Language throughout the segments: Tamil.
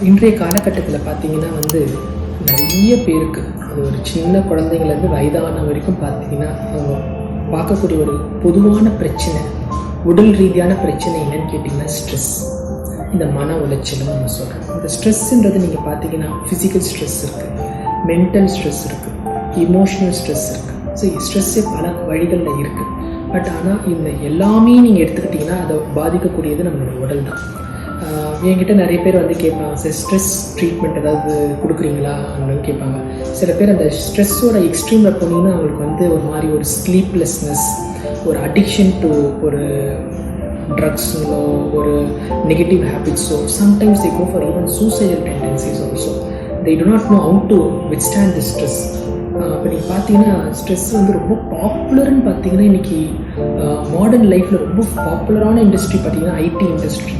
இன்றைய காலகட்டத்தில் பார்த்தீங்கன்னா நிறைய பேருக்கு அது ஒரு சின்ன குழந்தைங்கள்லேருந்து வயதான வரைக்கும் பார்த்தீங்கன்னா அவங்க பார்க்கக்கூடிய ஒரு பொதுவான பிரச்சனை, உடல் ரீதியான பிரச்சனை என்னன்னு கேட்டிங்கன்னா ஸ்ட்ரெஸ். இந்த மன உளைச்சலும் நம்ம சொல்கிறோம். இந்த ஸ்ட்ரெஸ்ஸுன்றது நீங்கள் பார்த்தீங்கன்னா ஃபிசிக்கல் ஸ்ட்ரெஸ் இருக்குது, மென்டல் ஸ்ட்ரெஸ் இருக்குது, இமோஷனல் ஸ்ட்ரெஸ் இருக்குது. ஸோ ஸ்ட்ரெஸ்ஸே பல வழிகளில் இருக்குது. பட் ஆனால் இந்த எல்லாமே நீங்கள் எடுத்துக்கிட்டிங்கன்னா அதை பாதிக்கக்கூடியது நம்மளோட உடல் தான். என்கிட்ட நிறைய பேர் கேட்பாங்க, சார் ஸ்ட்ரெஸ் ட்ரீட்மெண்ட் ஏதாவது கொடுக்குறீங்களா அப்படின்னு கேட்பாங்க. சில பேர் அந்த ஸ்ட்ரெஸ்ஸோட எக்ஸ்ட்ரீமில் போனீங்கன்னா அவங்களுக்கு ஒரு மாதிரி ஒரு ஸ்லீப்லெஸ்னஸ், ஒரு அடிக்ஷன் டு ஒரு ட்ரக்ஸுங்களோ ஒரு நெகட்டிவ் ஹேபிட்ஸோ, sometimes they go for even suicidal tendencies also. They do not know how to withstand the stress. இப்போ நீங்கள் பார்த்தீங்கன்னா ஸ்ட்ரெஸ் ரொம்ப பாப்புலர்னு பார்த்தீங்கன்னா இன்றைக்கி மாடர்ன் லைஃப்பில் ரொம்ப பாப்புலரான இண்டஸ்ட்ரி பார்த்தீங்கன்னா ஐடி இண்டஸ்ட்ரி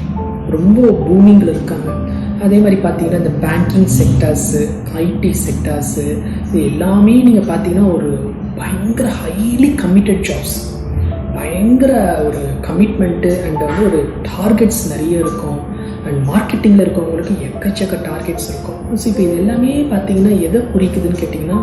ரொம்ப பூமிங்கில் இருக்காங்க. அதே மாதிரி பார்த்தீங்கன்னா இந்த பேங்கிங் செக்டார்ஸு, ஐடி செக்டார்ஸு, இது எல்லாமே நீங்கள் பார்த்தீங்கன்னா ஒரு பயங்கர ஹைலி கமிட்டட் ஜாப்ஸ், பயங்கர ஒரு கமிட்மெண்ட்டு அண்ட் ஒரு டார்கெட்ஸ் நிறைய இருக்கும். அண்ட் மார்க்கெட்டிங்கில் இருக்கவங்களுக்கு எக்கச்சக்க டார்கெட்ஸ் இருக்கும். ஸோ இப்போ இது எல்லாமே பார்த்தீங்கன்னா எதை குறிக்குதுன்னு கேட்டிங்கன்னா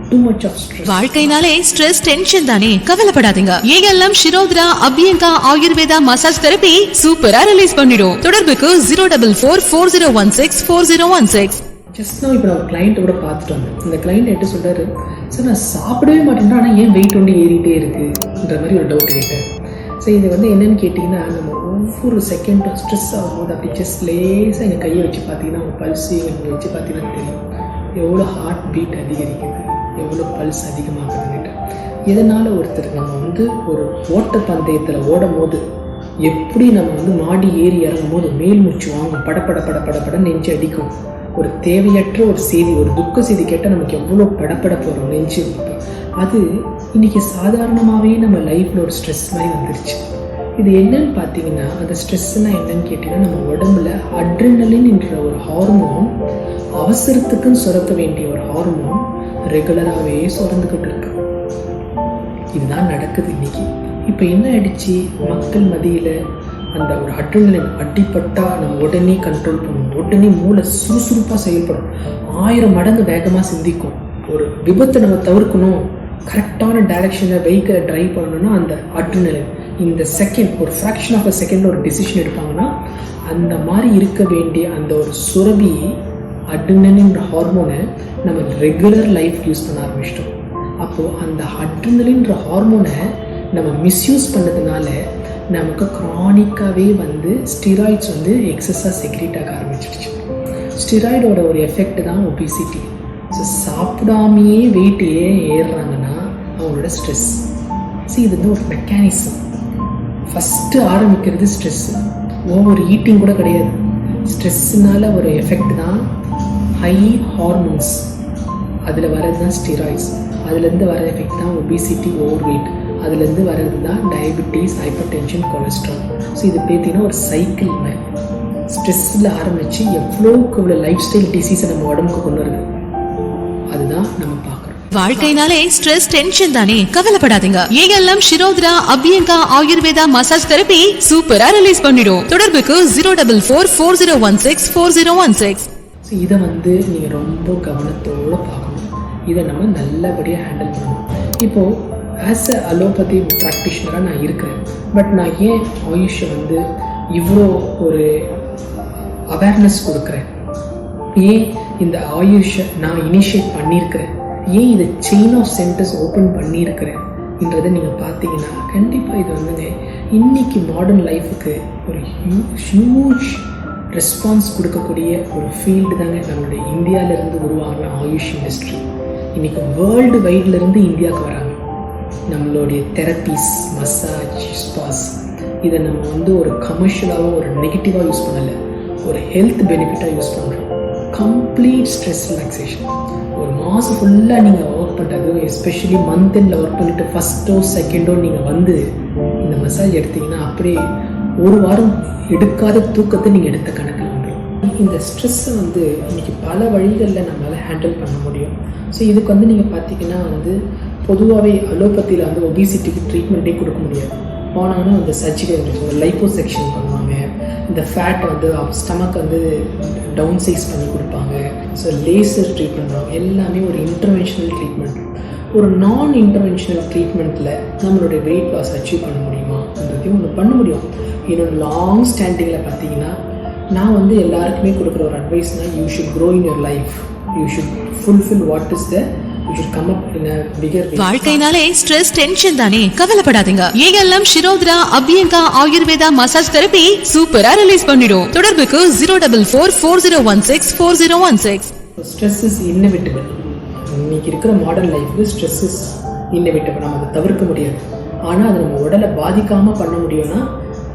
too much of stress. வாழ்க்கைனாலே ஸ்ட்ரெஸ் டென்ஷன் தானே, கவலைப்படாதீங்க. ALM Shirodhara Abhyanga Ayurveda massage therapy சூப்பரா ரிலீஸ் பண்ணிடும். தொடர்புக்கு 04440164016. ஜஸ்ட் நான் இப்போ நான் கிளைண்ட்டோட பார்த்துட்டு வந்தேன். இந்த கிளைண்ட் என்கிட்ட சொல்கிறாரு, சார் நான் சாப்பிடவே மாட்டேன், ஆனால் ஏன் வெயிட் ஒன்று ஏறிட்டே இருக்குன்ற மாதிரி ஒரு டவுட் கேட்டேன். ஸோ இது என்னென்னு கேட்டிங்கன்னா, நம்ம ஒவ்வொரு செகண்டும் ஸ்ட்ரெஸ் ஆகும்போது அப்படி ஜஸ்ட் லேசாக எங்கள் கையை வச்சு பார்த்தீங்கன்னா உங்கள் பல்ஸு எங்கள் வச்சு பார்த்தீங்கன்னா தெரியும் எவ்வளோ ஹார்ட் பீட் அதிகரிக்குது, எவ்வளோ பல்ஸ் அதிகமாகுதுன்னுட்டு. இதனால் ஒருத்தர் நம்ம ஒரு ஓட்டப்பந்தயத்தில் ஓடும் போது எப்படி நம்ம மாடி ஏறி இறங்கும் போது மேல் மூச்சு வாங்கும், படப்பட நெஞ்சு அடிக்கும். ஒரு தேவையற்ற ஒரு செய்தி, ஒரு துக்க செய்தி கேட்டால் நமக்கு எவ்வளோ படப்படப்பு வரும், நெஞ்சு. அது இன்றைக்கி சாதாரணமாகவே நம்ம லைஃப்பில் ஒரு ஸ்ட்ரெஸ் மாதிரி வந்துருச்சு. இது என்னன்னு பார்த்தீங்கன்னா, அந்த ஸ்ட்ரெஸ்ஸுனால் என்னன்னு கேட்டிங்கன்னா, நம்ம உடம்புல அட்ரினலின் என்ற ஒரு ஹார்மோன், அவசரத்துக்குன்னு சுரக்க வேண்டிய ஒரு ஹார்மோன் ரெகுலராகவே சுரந்துக்கிட்டு இருக்கு. இதுதான் நடக்குது இன்னைக்கு. இப்போ என்ன ஆயிடுச்சு, மக்கள் மத்தியில் அந்த ஒரு அட்ரினலின் அடிப்பட்டால் நம்ம உடனே கண்ட்ரோல் பண்ணணும், உடனே மூளை சுறுசுறுப்பாக செயல்படும், 1000 மடங்கு வேகமாக சிந்திக்கும். ஒரு விபத்தை நம்ம தவிர்க்கணும், கரெக்டான டைரக்ஷனில் வெஹிக்கிளை ட்ரைவ் பண்ணணும்னா அந்த அட்ரினலின் இந்த செகண்ட், ஒரு ஃப்ராக்ஷன் ஆஃப் அ செகண்டில் ஒரு டிசிஷன் எடுப்பாங்கன்னா அந்த மாதிரி இருக்க வேண்டிய அந்த ஒரு சுரபி அட்ரினலின்ற ஹார்மோனை நம்ம ரெகுலர் லைஃப் யூஸ் பண்ண ஆரம்பிச்சிட்டோம். அப்போது அந்த அட்ரினலின்ற ஹார்மோனை நம்ம மிஸ்யூஸ் பண்ணதுனால நமக்கு க்ரானிக்காகவே ஸ்டிராய்ட்ஸ் எக்ஸஸாக செக்ரேட் ஆக ஆரம்பிச்சிடுச்சு. ஸ்டிராய்டோட ஒரு எஃபெக்ட் தான் ஒபிசிட்டி. ஸோ சாப்பிடாமையே வெயிட் ஏன் ஏறுறாங்கன்னா அவங்களோட ஸ்ட்ரெஸ். ஸோ இது ஒரு மெக்கானிசம். ஃபஸ்ட்டு ஆரம்பிக்கிறது ஸ்ட்ரெஸ்ஸு, ஓவர் ஈட்டிங் கூட கிடையாது. ஸ்ட்ரெஸ்ஸுனால ஒரு எஃபெக்ட் தான் ஹை ஹார்மோன்ஸ், அதில் வர்றது தான் ஸ்டீராய்ட்ஸ், அதுலேருந்து வர எஃபெக்ட் தான் ஒபிசிட்டி, ஓவர் வெயிட், அதுலேருந்து வர்றது தான் diabetes, hyper tension, cholesterol. So இது பார்த்தீங்கன்னா ஒரு சைக்கிள் மாதிரி ஸ்ட்ரெஸ்ஸில் ஆரம்பித்து எவ்வளோக்கு இவ்வளோ லைஃப் ஸ்டைல் டிசீஸை நம்ம உடம்புக்கு கொண்டு வருது, அதுதான் நம்ம பார்க்குறோம். வாழ்க்கைனாலே ஸ்ட்ரெஸ் டென்ஷன் தானே, கவலைப்படாதீங்க. ALM Shirodhara Abhyanga Ayurveda massage therapy சூப்பரா ரிலீஸ் பண்ணிடும். தொடர்புக்கு 04440164016. ஸோ இதை நீங்கள் ரொம்ப கவனத்தோடு பார்க்கணும். இதை நம்ம நல்லபடியாக ஹேண்டில் பண்ணணும். இப்போது ஆஸ் அ அலோபதி ப்ராக்டிஷனராக நான் இருக்கிறேன். பட் நான் ஏன் ஆயுஷை இவ்வளோ ஒரு அவேர்னஸ் கொடுக்குறேன், ஏன் இந்த ஆயுஷை நான் இனிஷியேட் பண்ணியிருக்கிறேன், ஏன் இதை செயின் ஆஃப் சென்டர்ஸ் ஓப்பன் பண்ணியிருக்கிறேன்றதை நீங்கள் பார்த்தீங்கன்னா கண்டிப்பாக இது இன்றைக்கி மாடர்ன் லைஃபுக்கு ஒரு ஹியூஜ் ரெஸ்பான்ஸ் கொடுக்கக்கூடிய ஒரு ஃபீல்டு தாங்க நம்மளுடைய இந்தியாவிலேருந்து உருவாகின ஆயுஷ் இண்டஸ்ட்ரி. இன்றைக்கி வேர்ல்டு வைட்லேருந்து இந்தியாவுக்கு வராங்க. நம்மளுடைய தெரப்பீஸ், மசாஜ், ஸ்பாஸ், இதை நம்ம ஒரு கமர்ஷியலாகவோ ஒரு நெகட்டிவாக யூஸ் பண்ணலை, ஒரு ஹெல்த் பெனிஃபிட்டாக யூஸ் பண்ணுறோம். Complete stress relaxation. ஒரு மாதம் ஃபுல்லாக நீங்கள் ஒர்க் பண்ணுறது, எஸ்பெஷலி மந்த் எண்டில் ஒர்க் பண்ணிவிட்டு ஃபஸ்ட்டோ செகண்டோ நீங்கள் இந்த மசாஜ் எடுத்திங்கன்னா அப்படியே ஒரு வாரம் எடுக்காத தூக்கத்தை நீங்கள் எடுத்த கணக்கில் வந்துடும். இந்த ஸ்ட்ரெஸ்ஸை இன்றைக்கி பல வழிகளில் நம்மளால் ஹேண்டில் பண்ண முடியும். ஸோ இதுக்கு நீங்கள் பார்த்தீங்கன்னா பொதுவாகவே அலோபதியில் ஒபிசிட்டிக்கு ட்ரீட்மெண்ட்டே கொடுக்க முடியாது. போனாங்கன்னா சர்ஜிக்கல் லைப்போ செக்ஷன் பண்ணுவாங்க, இந்த ஃபேட் வந்து ஸ்டமக் வந்து டவுன் சைஸ் பண்ணி கொடுப்பாங்க. ஸோ லேசர் ட்ரீட்மெண்ட் எல்லாமே ஒரு இன்டர்வென்ஷனல் ட்ரீட்மெண்ட். ஒரு நான் இன்டர்வென்ஷனல் ட்ரீட்மெண்ட்டில் நம்மளுடைய வெயிட் லாஸ் அச்சீவ் பண்ண முடியுமான்றதையும் ஒன்று பண்ண முடியும். இன்னொன்று லாங் ஸ்டாண்டிங்கில் பார்த்தீங்கன்னா நான் வந்து எல்லாருக்குமே கொடுக்குற ஒரு அட்வைஸ்னால் you should grow in your life, you should fulfil what is the வாழ்க்கைனாலே ஸ்ட்ரெஸ் டென்ஷன் தானே, கவலைப்படாதீங்க. ALM Shirodhara Abhyanga Ayurveda massage therapy சூப்பரா ரிலீஸ் பண்ணிடும். தொடர்புக்கு 04440164016. Stress is inevitable. இன்னைக்கு இருக்கிற மாடர்ன் லைஃப்ல ஸ்ட்ரெஸ் இஸ் இன்னெவிட்டபிள். நம்ம அதை தவிர்க்க முடியாது. ஆனால் அது நம்ம உடலை பாதிக்காமல் பண்ண முடியும்னா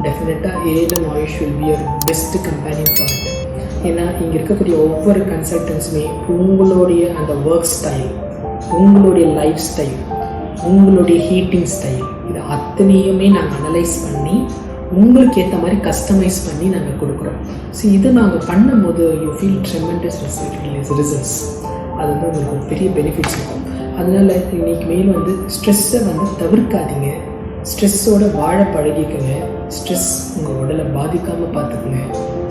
டெஃபினட்டாக ALM AYUSH will be your best companion for it. ஏன்னா இங்கே இருக்கக்கூடிய ஒவ்வொரு கன்சல்டன்ஸுமே உங்களுடைய அந்த ஒர்க் ஸ்டைல், உங்களுடைய லைஃப் ஸ்டைல், உங்களுடைய ஹீட்டிங் ஸ்டைல், இது அத்தனையுமே நாங்கள் அனலைஸ் பண்ணி உங்களுக்கு ஏற்ற மாதிரி கஸ்டமைஸ் பண்ணி நாங்கள் கொடுக்குறோம். ஸோ இது நாங்கள் பண்ணும்போது யூ ஃபீல் ட்ரெமெண்டஸ் ரிசல்ட்ஸ். அது வந்து உங்களுக்கு ஒரு பெரிய பெனிஃபிட்ஸ் இருக்கும். அதனால் இன்றைக்கி மேலும் வந்து ஸ்ட்ரெஸ்ஸை வந்து தவிர்க்காதீங்க. ஸ்ட்ரெஸ்ஸோடு வாழ பழகிக்கங்க. ஸ்ட்ரெஸ் உங்கள் உடலை பாதிக்காமல் பார்த்துக்குங்க.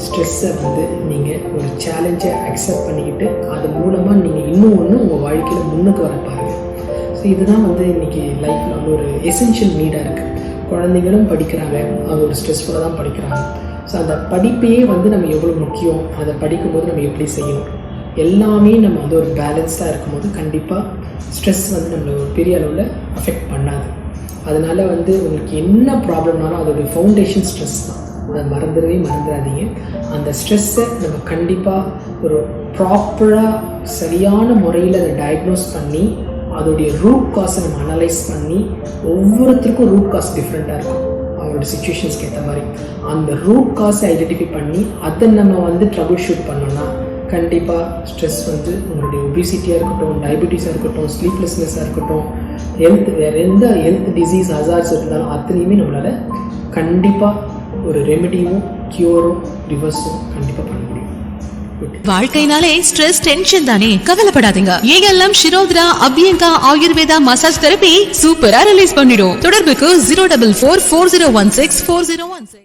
ஸ்ட்ரெஸ்ஸை வந்து நீங்கள் ஒரு சேலஞ்சை அக்செப்ட் பண்ணிக்கிட்டு அது மூலமாக நீங்கள் இன்னும் உங்கள் வாழ்க்கையில் முன்னுக்கு வர பாருங்கள். ஸோ இதுதான் வந்து இன்றைக்கி லைஃப்பில் வந்து ஒரு எசென்ஷியல் நீடாக இருக்குது. குழந்தைங்களும் படிக்கிறாங்க, அது ஒரு ஸ்ட்ரெஸ்ஃபுல்லாக தான் படிக்கிறாங்க. ஸோ அந்த படிப்பையே வந்து நம்ம எவ்வளோ முக்கியம், அதை படிக்கும்போது நம்ம எப்படி செய்யணும், எல்லாமே நம்ம வந்து ஒரு பேலன்ஸ்டாக இருக்கும்போது கண்டிப்பாக ஸ்ட்ரெஸ் வந்து நம்மளை ஒரு பெரிய அளவில் அஃபெக்ட் பண்ணாது. அதனால் வந்து உங்களுக்கு என்ன ப்ராப்ளம்னாலும் அதோடைய ஃபவுண்டேஷன் ஸ்ட்ரெஸ் தான். அதை மறந்துடாதீங்க. அந்த ஸ்ட்ரெஸ்ஸை நம்ம கண்டிப்பாக ஒரு ப்ராப்பராக சரியான முறையில் அதை டயக்னோஸ் பண்ணி அதோடைய ரூட் காஸை நம்ம அனலைஸ் பண்ணி, ஒவ்வொருத்தருக்கும் ரூட் காஸ் டிஃப்ரெண்ட்டாக இருக்கும் அவங்களோட சுச்சுவேஷன்ஸ்க்கு ஏற்ற மாதிரி. அந்த ரூட் காஸை ஐடென்டிஃபை பண்ணி அதை நம்ம வந்து ட்ரபிள் ஷூட் பண்ணோன்னா கண்டிப்பாக ஸ்ட்ரெஸ் வந்து உங்களுடைய ஒபிசிட்டியாக இருக்கட்டும், டயபெட்டிஸாக இருக்கட்டும், ஸ்லீப்லெஸ்னஸாக இருக்கட்டும், வேறு எந்த ஹெல்த் டிசீஸ் ஹசார்ட்ஸ் இருந்தாலும் அத்தனையுமே நம்மளால் கண்டிப்பாக ஒரு ரெமெடியும் கியூரும் ரிவர்ஸும் கண்டிப்பாக பண்ண முடியும். வாழ்க்கைனாலே ஸ்ட்ரெஸ் டென்ஷன் தானே, கவலைப்படாதீங்க. ALM Shirodhara Abhyanga Ayurveda massage therapy சூப்பரா ரிலீஸ் பண்ணிடும். தொடர்புக்கு 04440164016.